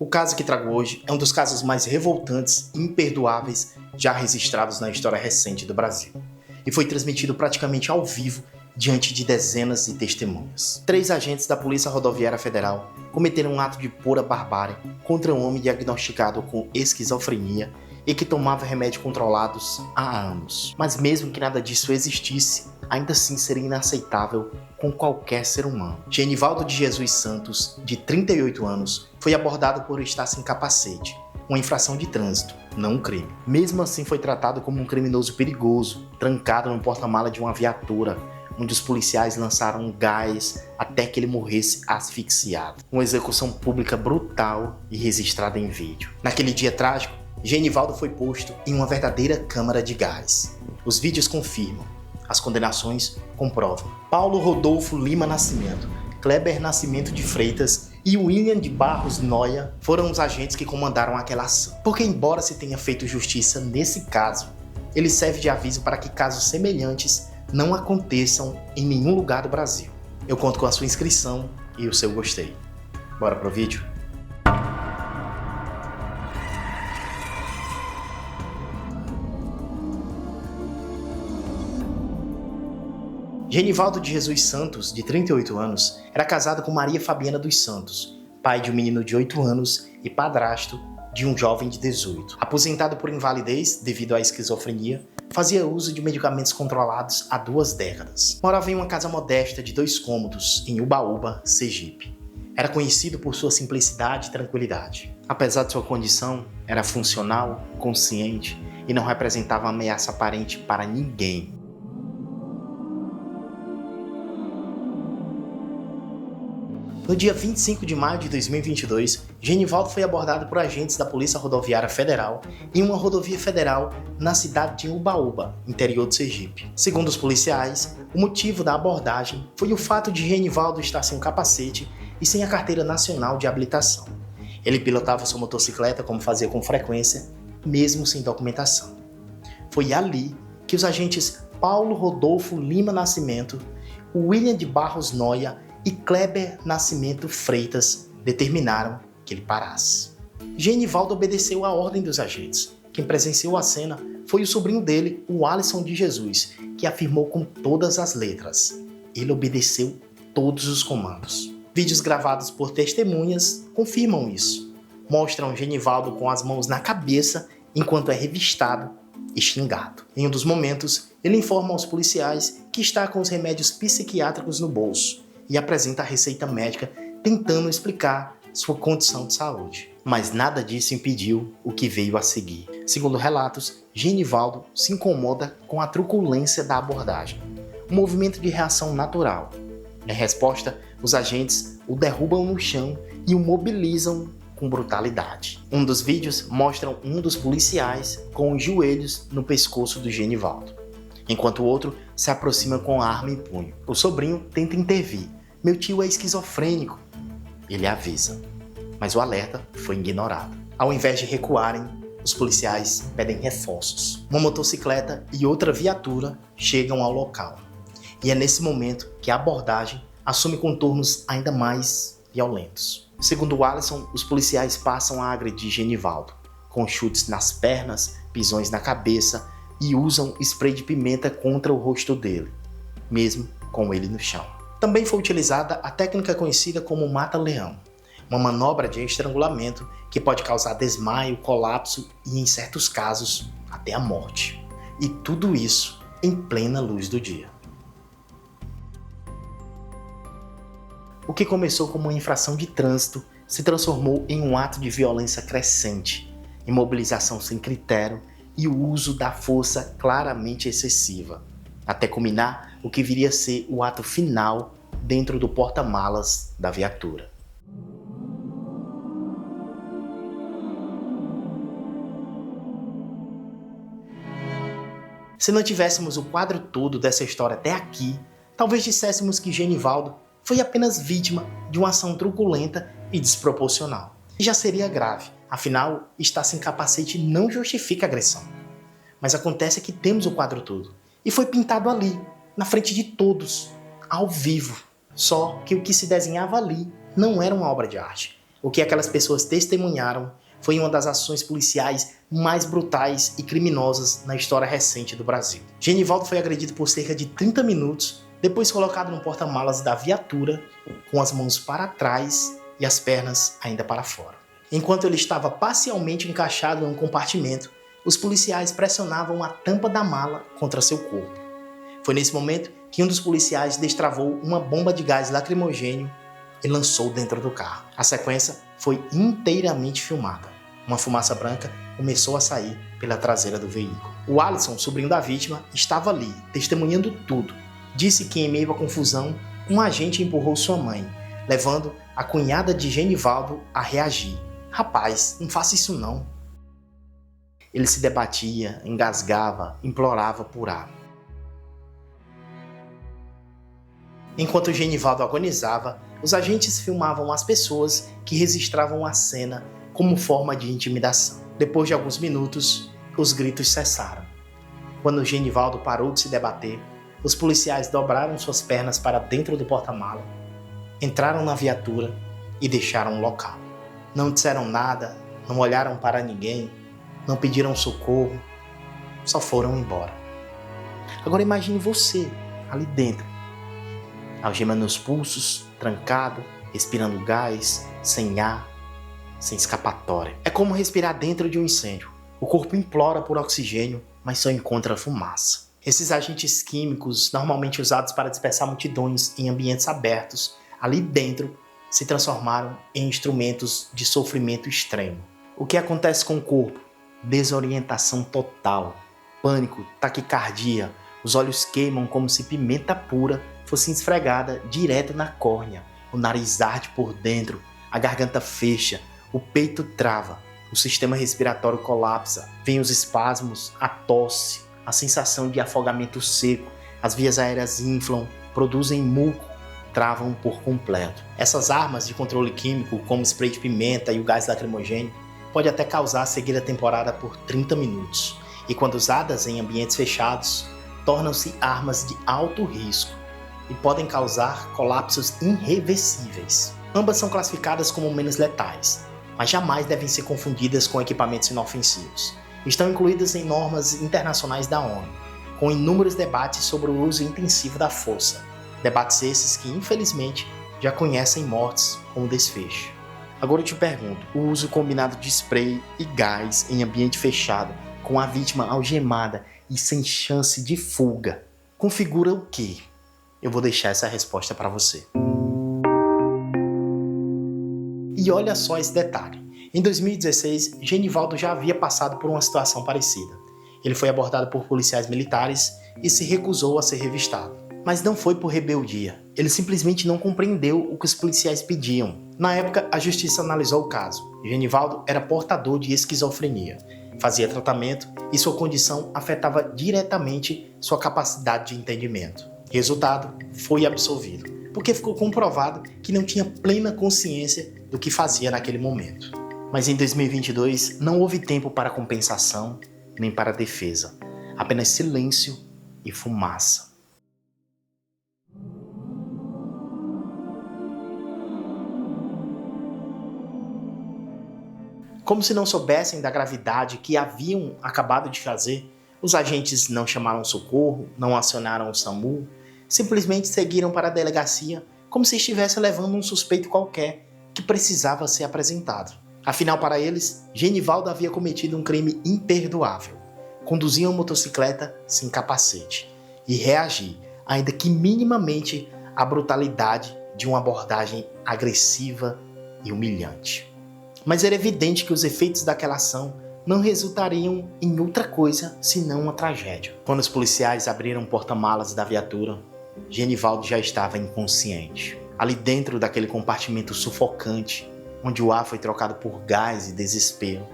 O caso que trago hoje é um dos casos mais revoltantes e imperdoáveis já registrados na história recente do Brasil. E foi transmitido praticamente ao vivo diante de dezenas de testemunhas. 3 agentes da Polícia Rodoviária Federal cometeram um ato de pura barbárie contra um homem diagnosticado com esquizofrenia e que tomava remédios controlados há anos. Mas mesmo que nada disso existisse, ainda assim seria inaceitável com qualquer ser humano. Genivaldo de Jesus Santos, de 38 anos, foi abordado por estar sem capacete, uma infração de trânsito, não um crime. Mesmo assim foi tratado como um criminoso perigoso, trancado no porta-mala de uma viatura, onde os policiais lançaram um gás até que ele morresse asfixiado. Uma execução pública brutal e registrada em vídeo. Naquele dia trágico, Genivaldo foi posto em uma verdadeira câmara de gás. Os vídeos confirmam, as condenações comprovam. Paulo Rodolfo Lima Nascimento, Kleber Nascimento de Freitas e William de Barros Noia foram os agentes que comandaram aquela ação. Porque embora se tenha feito justiça nesse caso, ele serve de aviso para que casos semelhantes não aconteçam em nenhum lugar do Brasil. Eu conto com a sua inscrição e o seu gostei. Bora pro vídeo? Genivaldo de Jesus Santos, de 38 anos, era casado com Maria Fabiana dos Santos, pai de um menino de 8 anos e padrasto de um jovem de 18. Aposentado por invalidez devido à esquizofrenia, fazia uso de medicamentos controlados há 2 décadas. Morava em uma casa modesta de 2 cômodos, em Ubaúba, Sergipe. Era conhecido por sua simplicidade e tranquilidade. Apesar de sua condição, era funcional, consciente e não representava ameaça aparente para ninguém. No dia 25 de maio de 2022, Genivaldo foi abordado por agentes da Polícia Rodoviária Federal em uma rodovia federal na cidade de Ubaúba, interior de Sergipe. Segundo os policiais, o motivo da abordagem foi o fato de Genivaldo estar sem um capacete e sem a carteira nacional de habilitação. Ele pilotava sua motocicleta como fazia com frequência, mesmo sem documentação. Foi ali que os agentes Paulo Rodolfo Lima Nascimento, William de Barros Noia e Kleber Nascimento Freitas determinaram que ele parasse. Genivaldo obedeceu à ordem dos agentes. Quem presenciou a cena foi o sobrinho dele, o Alisson de Jesus, que afirmou com todas as letras: ele obedeceu todos os comandos. Vídeos gravados por testemunhas confirmam isso. Mostram Genivaldo com as mãos na cabeça enquanto é revistado e xingado. Em um dos momentos, ele informa aos policiais que está com os remédios psiquiátricos no bolso e apresenta a receita médica tentando explicar sua condição de saúde. Mas nada disso impediu o que veio a seguir. Segundo relatos, Genivaldo se incomoda com a truculência da abordagem, um movimento de reação natural. Em resposta, os agentes o derrubam no chão e o mobilizam com brutalidade. Um dos vídeos mostra um dos policiais com os joelhos no pescoço do Genivaldo, enquanto o outro se aproxima com a arma em punho. O sobrinho tenta intervir. Meu tio é esquizofrênico, ele avisa, mas o alerta foi ignorado. Ao invés de recuarem, os policiais pedem reforços. Uma motocicleta e outra viatura chegam ao local. E é nesse momento que a abordagem assume contornos ainda mais violentos. Segundo o Alisson, os policiais passam a agredir Genivaldo, com chutes nas pernas, pisões na cabeça e usam spray de pimenta contra o rosto dele, mesmo com ele no chão. Também foi utilizada a técnica conhecida como mata-leão, uma manobra de estrangulamento que pode causar desmaio, colapso e, em certos casos, até a morte. E tudo isso em plena luz do dia. O que começou como uma infração de trânsito se transformou em um ato de violência crescente, imobilização sem critério e o uso da força claramente excessiva, até culminar o que viria a ser o ato final dentro do porta-malas da viatura. Se não tivéssemos o quadro todo dessa história até aqui, talvez disséssemos que Genivaldo foi apenas vítima de uma ação truculenta e desproporcional. E já seria grave, afinal, estar sem capacete não justifica agressão. Mas acontece que temos o quadro todo, e foi pintado ali, na frente de todos, ao vivo. Só que o que se desenhava ali não era uma obra de arte, O que aquelas pessoas testemunharam foi uma das ações policiais mais brutais e criminosas na história recente do Brasil. Genivaldo foi agredido por cerca de 30 minutos, depois colocado no porta-malas da viatura, com as mãos para trás e as pernas ainda para fora. Enquanto ele estava parcialmente encaixado em um compartimento, os policiais pressionavam a tampa da mala contra seu corpo. Foi nesse momento que um dos policiais destravou uma bomba de gás lacrimogêneo e lançou dentro do carro. A sequência foi inteiramente filmada. Uma fumaça branca começou a sair pela traseira do veículo. O Alisson, sobrinho da vítima, estava ali, testemunhando tudo. Disse que, em meio à confusão, um agente empurrou sua mãe, levando a cunhada de Genivaldo a reagir. "Rapaz, não faça isso não." Ele se debatia, engasgava, implorava por ar. Enquanto Genivaldo agonizava, os agentes filmavam as pessoas que registravam a cena como forma de intimidação. Depois de alguns minutos, os gritos cessaram. Quando Genivaldo parou de se debater, os policiais dobraram suas pernas para dentro do porta-mala, entraram na viatura e deixaram o local. Não disseram nada, não olharam para ninguém, não pediram socorro, só foram embora. Agora imagine você ali dentro, algema nos pulsos, trancado, respirando gás, sem ar, sem escapatória. É como respirar dentro de um incêndio. O corpo implora por oxigênio, mas só encontra fumaça. Esses agentes químicos, normalmente usados para dispersar multidões em ambientes abertos, ali dentro, se transformaram em instrumentos de sofrimento extremo. O que acontece com o corpo? Desorientação total, pânico, taquicardia, os olhos queimam como se pimenta pura fosse esfregada direto na córnea, o nariz arde por dentro, a garganta fecha, o peito trava, o sistema respiratório colapsa, vêm os espasmos, a tosse, a sensação de afogamento seco, as vias aéreas inflam, produzem muco, travam por completo. Essas armas de controle químico, como spray de pimenta e o gás lacrimogêneo, pode até causar cegueira temporária por 30 minutos, e quando usadas em ambientes fechados, tornam-se armas de alto risco e podem causar colapsos irreversíveis. Ambas são classificadas como menos letais, mas jamais devem ser confundidas com equipamentos inofensivos. Estão incluídas em normas internacionais da ONU, com inúmeros debates sobre o uso intensivo da força. Debates esses que, infelizmente, já conhecem mortes como desfecho. Agora eu te pergunto, o uso combinado de spray e gás em ambiente fechado, com a vítima algemada e sem chance de fuga, configura o quê? Eu vou deixar essa resposta para você. E olha só esse detalhe. Em 2016, Genivaldo já havia passado por uma situação parecida. Ele foi abordado por policiais militares e se recusou a ser revistado. Mas não foi por rebeldia. Ele simplesmente não compreendeu o que os policiais pediam. Na época, a justiça analisou o caso. Genivaldo era portador de esquizofrenia. Fazia tratamento e sua condição afetava diretamente sua capacidade de entendimento. Resultado, foi absolvido, porque ficou comprovado que não tinha plena consciência do que fazia naquele momento. Mas em 2022 não houve tempo para compensação nem para defesa, apenas silêncio e fumaça. Como se não soubessem da gravidade que haviam acabado de fazer, os agentes não chamaram socorro, não acionaram o SAMU, simplesmente seguiram para a delegacia como se estivesse levando um suspeito qualquer que precisava ser apresentado. Afinal, para eles, Genivaldo havia cometido um crime imperdoável. Conduzir uma motocicleta sem capacete e reagir, ainda que minimamente, à brutalidade de uma abordagem agressiva e humilhante. Mas era evidente que os efeitos daquela ação não resultariam em outra coisa senão uma tragédia. Quando os policiais abriram o porta-malas da viatura, Genivaldo já estava inconsciente. Ali dentro daquele compartimento sufocante, onde o ar foi trocado por gás e desespero,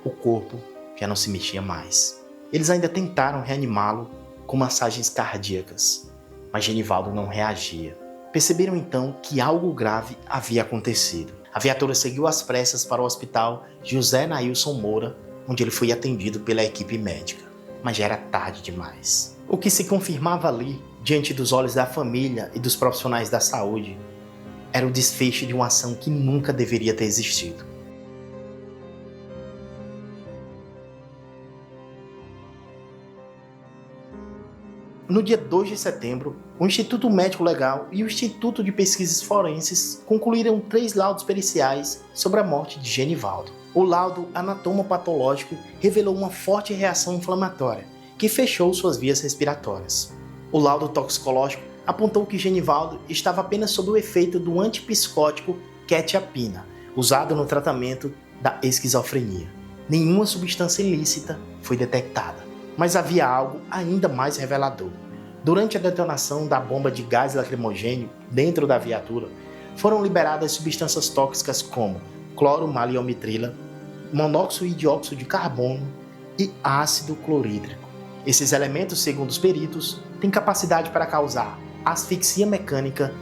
o corpo já não se mexia mais. Eles ainda tentaram reanimá-lo com massagens cardíacas, mas Genivaldo não reagia. Perceberam então que algo grave havia acontecido. A viatura seguiu às pressas para o hospital José Nailson Moura, onde ele foi atendido pela equipe médica. Mas já era tarde demais. O que se confirmava ali, diante dos olhos da família e dos profissionais da saúde, era o desfecho de uma ação que nunca deveria ter existido. No dia 2 de setembro, o Instituto Médico Legal e o Instituto de Pesquisas Forenses concluíram 3 laudos periciais sobre a morte de Genivaldo. O laudo anatomopatológico revelou uma forte reação inflamatória, que fechou suas vias respiratórias. O laudo toxicológico apontou que Genivaldo estava apenas sob o efeito do antipsicótico quetiapina, usado no tratamento da esquizofrenia. Nenhuma substância ilícita foi detectada. Mas havia algo ainda mais revelador. Durante a detonação da bomba de gás lacrimogêneo dentro da viatura, foram liberadas substâncias tóxicas como cloromaliomitrila, monóxido e dióxido de carbono e ácido clorídrico. Esses elementos, segundo os peritos, têm capacidade para causar asfixia mecânica,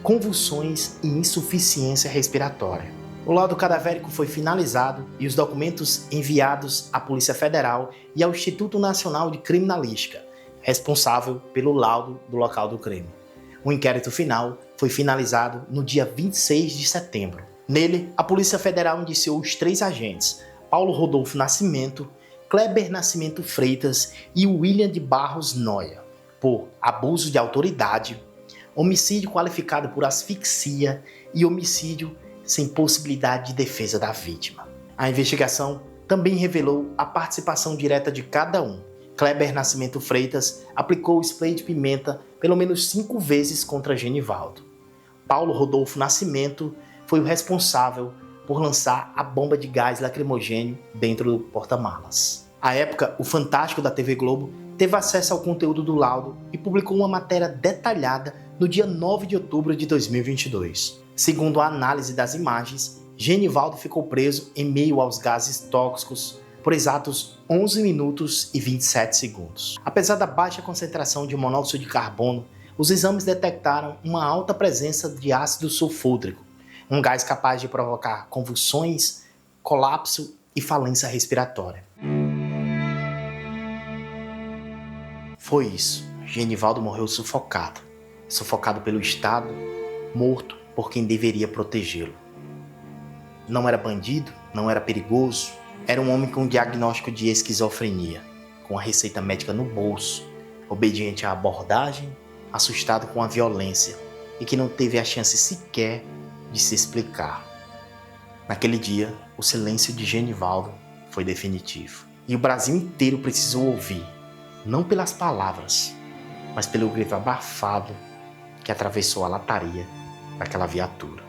convulsões e insuficiência respiratória. O laudo cadavérico foi finalizado e os documentos enviados à Polícia Federal e ao Instituto Nacional de Criminalística, responsável pelo laudo do local do crime. O inquérito final foi finalizado no dia 26 de setembro. Nele, a Polícia Federal indiciou os 3 agentes, Paulo Rodolfo Nascimento, Kleber Nascimento Freitas e William de Barros Noia, por abuso de autoridade, homicídio qualificado por asfixia e homicídio sem possibilidade de defesa da vítima. A investigação também revelou a participação direta de cada um. Kleber Nascimento Freitas aplicou spray de pimenta pelo menos 5 vezes contra Genivaldo. Paulo Rodolfo Nascimento foi o responsável por lançar a bomba de gás lacrimogêneo dentro do porta-malas. À época, o Fantástico da TV Globo teve acesso ao conteúdo do laudo e publicou uma matéria detalhada no dia 9 de outubro de 2022. Segundo a análise das imagens, Genivaldo ficou preso em meio aos gases tóxicos por exatos 11 minutos e 27 segundos. Apesar da baixa concentração de monóxido de carbono, os exames detectaram uma alta presença de ácido sulfúrico, um gás capaz de provocar convulsões, colapso e falência respiratória. Foi isso. Genivaldo morreu sufocado pelo Estado, morto por quem deveria protegê-lo. Não era bandido, não era perigoso, era um homem com diagnóstico de esquizofrenia, com a receita médica no bolso, obediente à abordagem, assustado com a violência e que não teve a chance sequer de se explicar. Naquele dia, o silêncio de Genivaldo foi definitivo. E o Brasil inteiro precisou ouvir, não pelas palavras, mas pelo grito abafado que atravessou a lataria daquela viatura.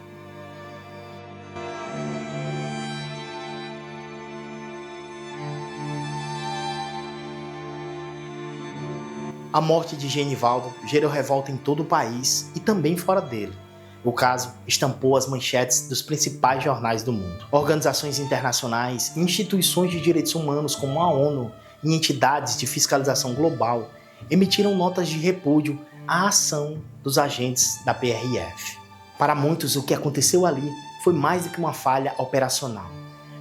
A morte de Genivaldo gerou revolta em todo o país e também fora dele. O caso estampou as manchetes dos principais jornais do mundo. Organizações internacionais e instituições de direitos humanos como a ONU e entidades de fiscalização global emitiram notas de repúdio à ação dos agentes da PRF. Para muitos, o que aconteceu ali foi mais do que uma falha operacional.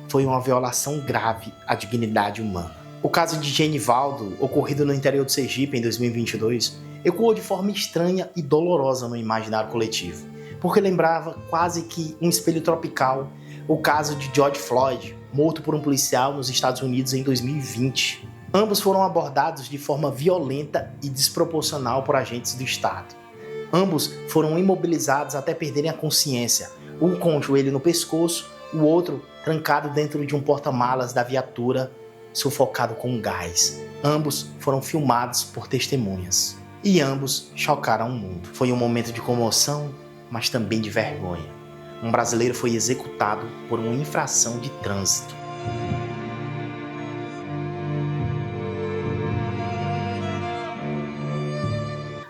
Foi uma violação grave à dignidade humana. O caso de Genivaldo, ocorrido no interior do Sergipe em 2022, ecoou de forma estranha e dolorosa no imaginário coletivo, porque lembrava quase que um espelho tropical o caso de George Floyd, morto por um policial nos Estados Unidos em 2020. Ambos foram abordados de forma violenta e desproporcional por agentes do Estado. Ambos foram imobilizados até perderem a consciência, um com o joelho no pescoço, o outro trancado dentro de um porta-malas da viatura, sufocado com gás. Ambos foram filmados por testemunhas. E ambos chocaram o mundo. Foi um momento de comoção, mas também de vergonha. Um brasileiro foi executado por uma infração de trânsito.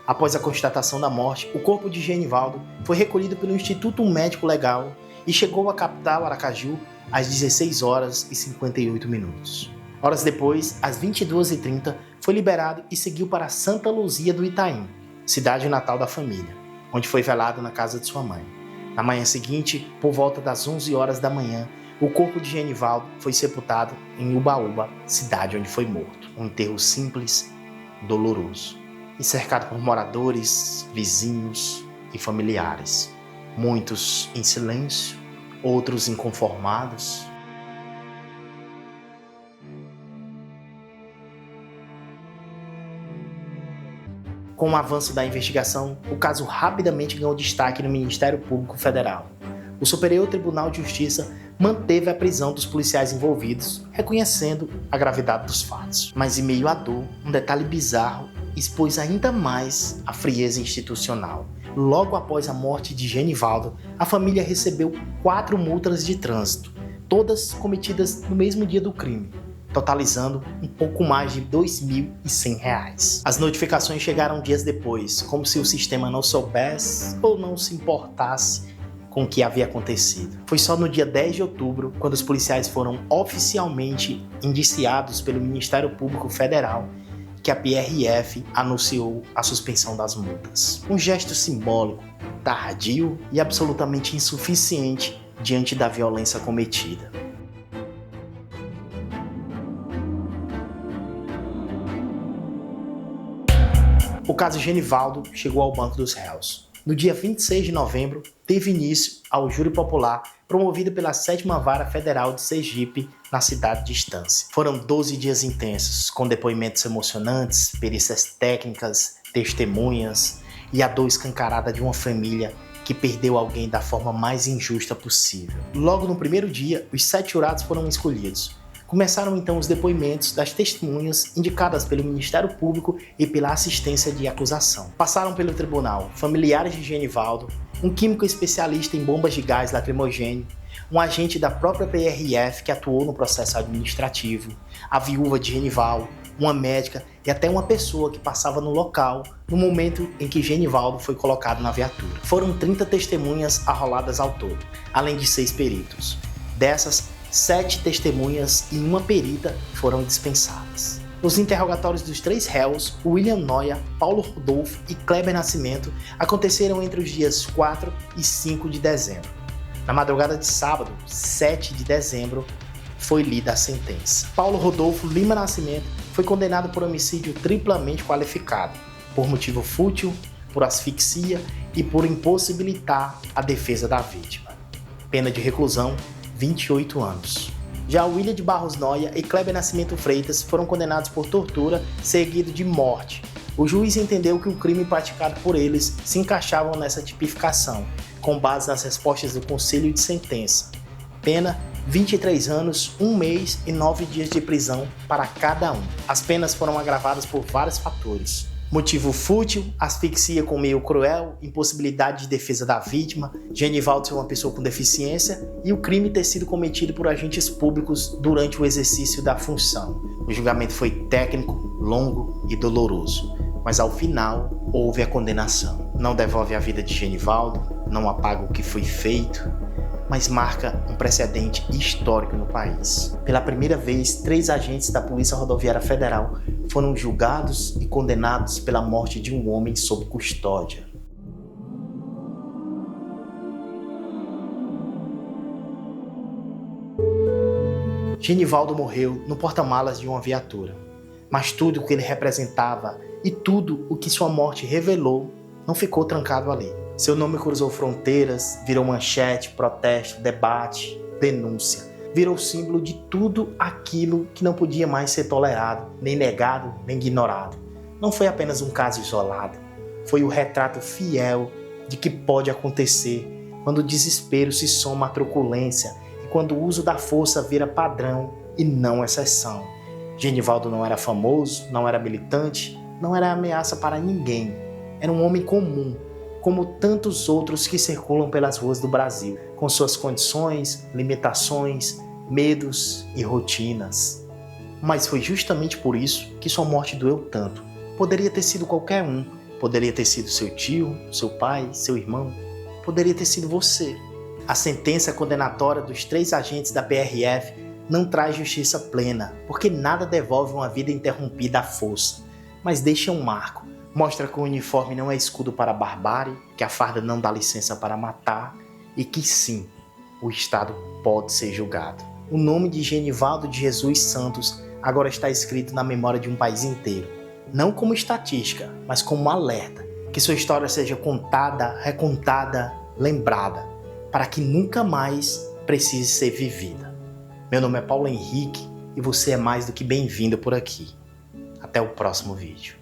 Após a constatação da morte, o corpo de Genivaldo foi recolhido pelo Instituto Médico Legal e chegou à capital, Aracaju, às 16 horas e 58 minutos. Horas depois, às 22h30, foi liberado e seguiu para Santa Luzia do Itaim, cidade natal da família, onde foi velado na casa de sua mãe. Na manhã seguinte, por volta das 11 horas da manhã, o corpo de Genivaldo foi sepultado em Ubaúba, cidade onde foi morto. Um enterro simples, doloroso, e cercado por moradores, vizinhos e familiares. muitos em silêncio, outros inconformados. Com o avanço da investigação, o caso rapidamente ganhou destaque no Ministério Público Federal. O Superior Tribunal de Justiça manteve a prisão dos policiais envolvidos, reconhecendo a gravidade dos fatos. Mas em meio à dor, um detalhe bizarro expôs ainda mais a frieza institucional. Logo após a morte de Genivaldo, a família recebeu 4 multas de trânsito, todas cometidas no mesmo dia do crime, totalizando um pouco mais de R$ 2.100. As notificações chegaram dias depois, como se o sistema não soubesse ou não se importasse com o que havia acontecido. Foi só no dia 10 de outubro, quando os policiais foram oficialmente indiciados pelo Ministério Público Federal, que a PRF anunciou a suspensão das multas. Um gesto simbólico, tardio e absolutamente insuficiente diante da violência cometida. O caso Genivaldo chegou ao banco dos réus. No dia 26 de novembro, teve início ao júri popular promovido pela 7ª Vara Federal de Sergipe, na cidade de Estância. Foram 12 dias intensos, com depoimentos emocionantes, perícias técnicas, testemunhas e a dor escancarada de uma família que perdeu alguém da forma mais injusta possível. Logo no primeiro dia, os 7 jurados foram escolhidos. Começaram então os depoimentos das testemunhas indicadas pelo Ministério Público e pela assistência de acusação. Passaram pelo tribunal familiares de Genivaldo, um químico especialista em bombas de gás lacrimogêneo, um agente da própria PRF que atuou no processo administrativo, a viúva de Genivaldo, uma médica e até uma pessoa que passava no local no momento em que Genivaldo foi colocado na viatura. Foram 30 testemunhas arroladas ao todo, além de 6 peritos. Dessas, 7 testemunhas e uma perita foram dispensadas. Os interrogatórios dos 3 réus, William Noia, Paulo Rodolfo e Kleber Nascimento, aconteceram entre os dias 4 e 5 de dezembro. Na madrugada de sábado, 7 de dezembro, foi lida a sentença. Paulo Rodolfo Lima Nascimento foi condenado por homicídio triplamente qualificado, por motivo fútil, por asfixia e por impossibilitar a defesa da vítima. Pena de reclusão, 28 anos. Já William de Barros Noia e Kleber Nascimento Freitas foram condenados por tortura seguido de morte. O juiz entendeu que o crime praticado por eles se encaixavam nessa tipificação, com base nas respostas do Conselho de Sentença. Pena: 23 anos, 1 mês e 9 dias de prisão para cada um. As penas foram agravadas por vários fatores. Motivo fútil, asfixia com meio cruel, impossibilidade de defesa da vítima, Genivaldo ser uma pessoa com deficiência e o crime ter sido cometido por agentes públicos durante o exercício da função. O julgamento foi técnico, longo e doloroso, mas ao final houve a condenação. Não devolve a vida de Genivaldo, não apaga o que foi feito, mas marca um precedente histórico no país. Pela primeira vez, 3 agentes da Polícia Rodoviária Federal foram julgados e condenados pela morte de um homem sob custódia. Genivaldo morreu no porta-malas de uma viatura, mas tudo o que ele representava e tudo o que sua morte revelou não ficou trancado ali. Seu nome cruzou fronteiras, virou manchete, protesto, debate, denúncia. Virou símbolo de tudo aquilo que não podia mais ser tolerado, nem negado, nem ignorado. Não foi apenas um caso isolado. Foi o retrato fiel de que pode acontecer quando o desespero se soma à truculência e quando o uso da força vira padrão e não exceção. Genivaldo não era famoso, não era militante, não era ameaça para ninguém. Era um homem comum, como tantos outros que circulam pelas ruas do Brasil, com suas condições, limitações, medos e rotinas. Mas foi justamente por isso que sua morte doeu tanto. Poderia ter sido qualquer um, poderia ter sido seu tio, seu pai, seu irmão, poderia ter sido você. A sentença condenatória dos 3 agentes da PRF não traz justiça plena, porque nada devolve uma vida interrompida à força, mas deixa um marco. Mostra que o uniforme não é escudo para a barbárie, que a farda não dá licença para matar e que sim, o Estado pode ser julgado. O nome de Genivaldo de Jesus Santos agora está escrito na memória de um país inteiro. Não como estatística, mas como alerta. Que sua história seja contada, recontada lembrada, para que nunca mais precise ser vivida. Meu nome é Paulo Henrique e você é mais do que bem-vindo por aqui. Até o próximo vídeo.